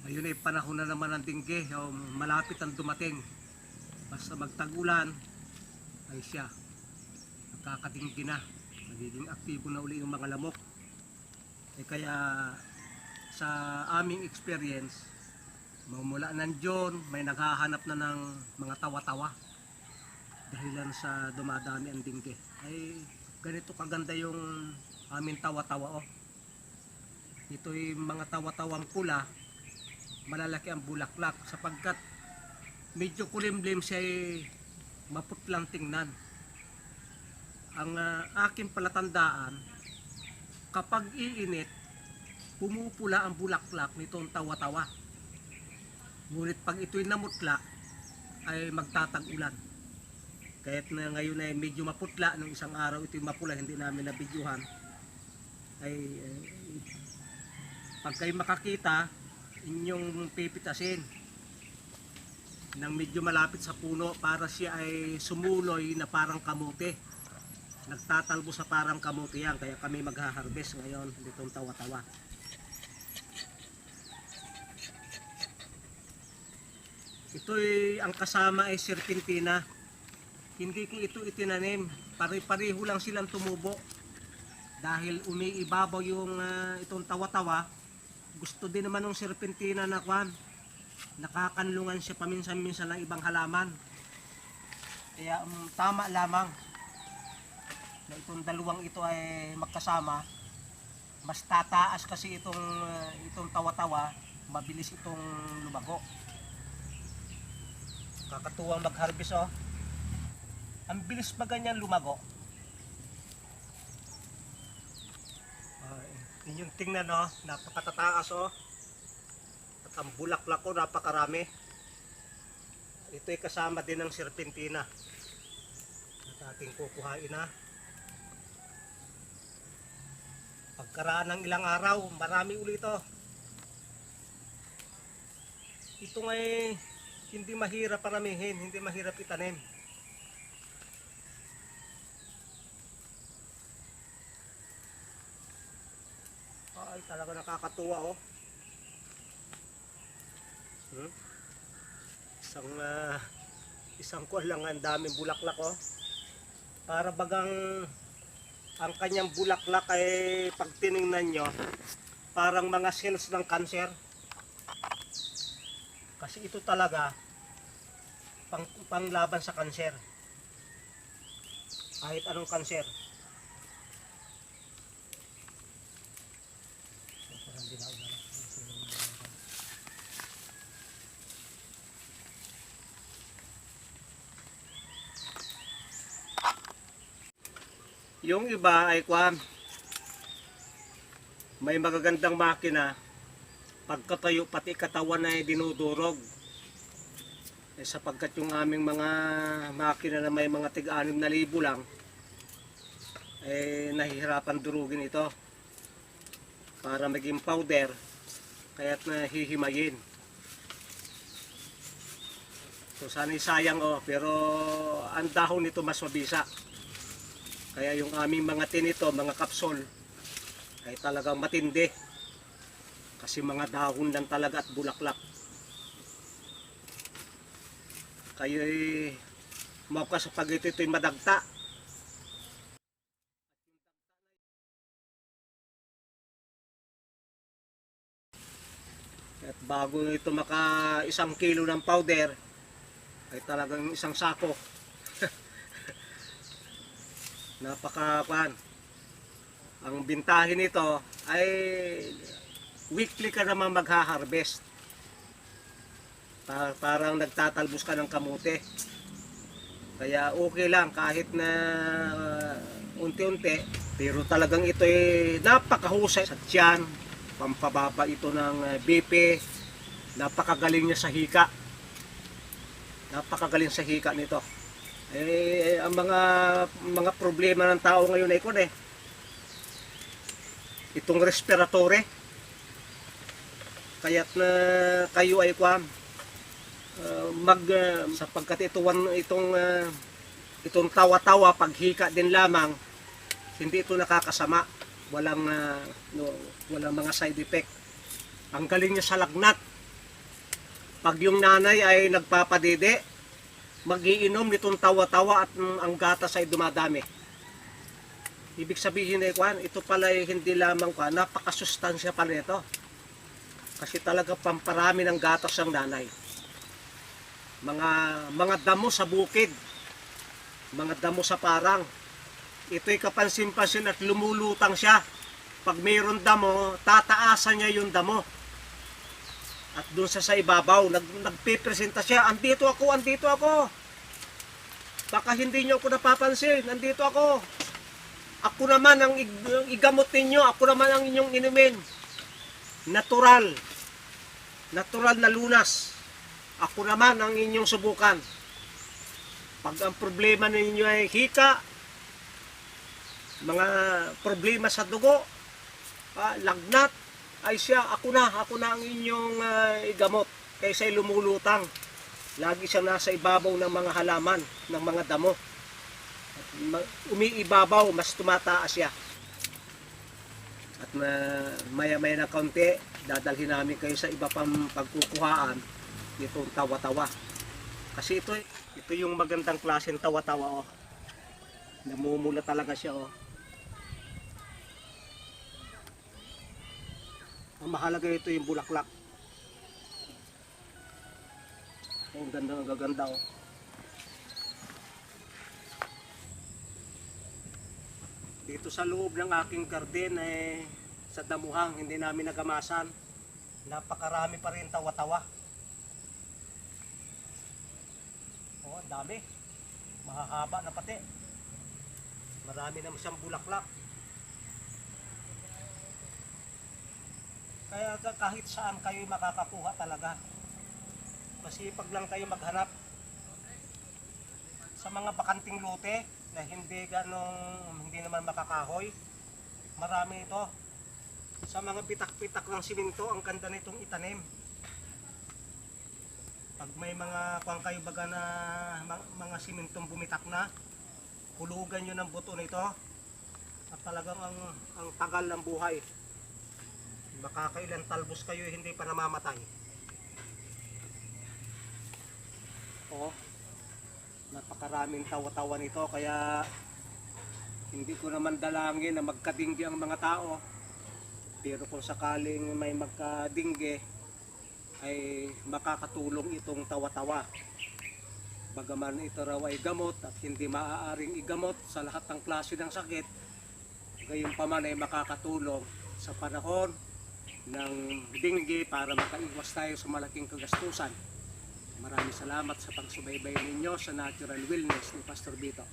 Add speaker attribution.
Speaker 1: Ayun ay panahon na naman ng dingge, malapit ang dumating. Basta magtag-ulan ay siya, nagkakadinggi na, nagiging aktibo na uli yung mga lamok. Kaya sa aming experience, mula nandiyon may naghahanap na ng mga tawa-tawa dahilan sa dumadami ang dingge. Ay ganito kaganda yung aming tawa-tawa. Ito'y mga tawa-tawang pula, malalaki ang bulaklak sapagkat medyo kulimlim siya, maputlang tingnan. Ang aking palatandaan, kapag iinit, pumupula ang bulaklak nitong tawa-tawa. Ngunit pag ito'y namutla, ay magtatag-ulan. Kahit na ngayon ay medyo maputla, nung isang araw ito'y mapula, hindi namin nabidyuhan. Pag kayo makakita, inyong pipitasin ng medyo malapit sa puno para siya ay sumuloy na parang kamote. Nagtatalbo sa parang kamote yan, kaya kami magha-harvest ngayon ditong tawa-tawa. Ito'y ang kasama ay serpentina. Hindi ko ito itinanim, pare-pareho lang silang tumubo. Dahil umiibabaw yung itong tawa-tawa, gusto din naman ng serpentina na nakakanlungan siya paminsan-minsan ng ibang halaman. Kaya tama lamang na itong dalawang ito ay magkasama. Mas tataas kasi itong tawa-tawa, mabilis itong lumago. Kakatuwang mag-harvest. Ang bilis ba ganyan lumago? Inyong tingnan, napakatataas. At ang bulaklak ko napakarami. Ito'y kasama din ng serpentina at ating kukuhain na. Pagkaraan ng ilang araw, marami ulit ito. Ito ngay hindi mahirap paramihin, hindi mahirap itanim. Ay, talaga nakakatuwa. Isang kuwan lang, ang daming bulaklak. Para bagang ang kanyang bulaklak ay pag tiningnan nyo, parang mga cells ng cancer. Kasi ito talaga panglaban sa cancer. Kahit anong cancer. Yung iba ay may magagandang makina, pagkatayo pati katawan ay dinudurog. Sapagkat yung aming mga makina na may mga tig-6,000 lang, nahihirapan durugin ito para maging powder, kaya't nahihimayin. So sana'y sayang pero ang dahon nito mas mabisa. Kaya yung aming mga tinito, mga kapsol, ay talagang matindi. Kasi mga dahon lang talaga at bulaklak. Kayo'y maukas pag ito'y madagta. At bago ito maka 1 kilo ng powder, ay talagang 1 sako. Ang bintahin nito ay weekly ka naman magha-harvest. Parang nagtatalbos ka ng kamote. Kaya okay lang kahit na unti-unti, pero talagang ito ay napakahusay sa tiyan, pampababa ito ng BP, napakagaling niya sa hika. Napakagaling sa hika nito. Ang mga problema ng tao ngayon ay itong respiratory. Kaya't na kayo ay sapagkat itong tawa-tawa, paghika din lamang, hindi ito nakakasama. Walang mga side effect. Ang galing niya sa lagnat. Pag yung nanay ay nagpapadede, magiinom nitong tawa-tawa at ang gatas ay dumadami. Ibig sabihin ay kwan, ito pala ay hindi lamang kwan, napakasustansya pala nito. Kasi talaga pamparami ng gatas ang nanay. Mga damo sa bukid, mga damo sa parang. Ito'y kapansin-pansin at lumulutang siya. Pag mayroon damo, tataasan niya yung damo. At doon sa ibabaw, nagpipresenta siya, andito ako, andito ako. Baka hindi niyo ako napapansin, andito ako. Ako naman ang igamot ninyo, ako naman ang inyong inumin. Natural. Natural na lunas. Ako naman ang inyong subukan. Pag ang problema ninyo ay hika, mga problema sa dugo, lagnat, ay siya, ako na ang inyong igamot. Kaysa lumulutang. Lagi siya nasa ibabaw ng mga halaman, ng mga damo. Umiibabaw, mas tumataas siya. At maya-maya na kaunti, dadalhin namin kayo sa iba pang pagkukuhaan nitong tawa-tawa. Kasi ito yung magandang klaseng tawa-tawa. Oh. Namumula talaga siya. Oh. Ang mahalaga ito yung bulaklak. Ang ganda, ang gaganda. Oh. Dito sa loob ng aking garden sa damuhang hindi namin nagamasan, napakarami pa rin tawa-tawa. Oh, dami. Mahahaba na pati. Marami naman siyang bulaklak. Kaya kahit saan kayo makakakuha talaga. Masipag lang kayo maghanap sa mga bakanting lote na hindi naman makakahoy. Marami ito. Sa mga pitak-pitak ng siminto, ang ganda nitong itanim. Pag may mga kuwang kayo baga na mga simintong bumitak na, hulugan nyo ng buto nito at talagang ang tagal ng buhay. Makakailan talbos kayo hindi pa namamatay. Oh, napakaraming tawa-tawa nito kaya hindi ko naman dalangin na magkadinggi ang mga tao. Pero kung sakaling may magkadinggi ay makakatulong itong tawa-tawa. Bagaman ito raw ay gamot at hindi maaaring igamot sa lahat ng klase ng sakit, gayunpaman ay makakatulong sa panahon ng dinggi para makaiwas tayo sa malaking kagastusan. Maraming salamat sa pagsubaybay ninyo sa Natural Wellness ni Pastor Vito.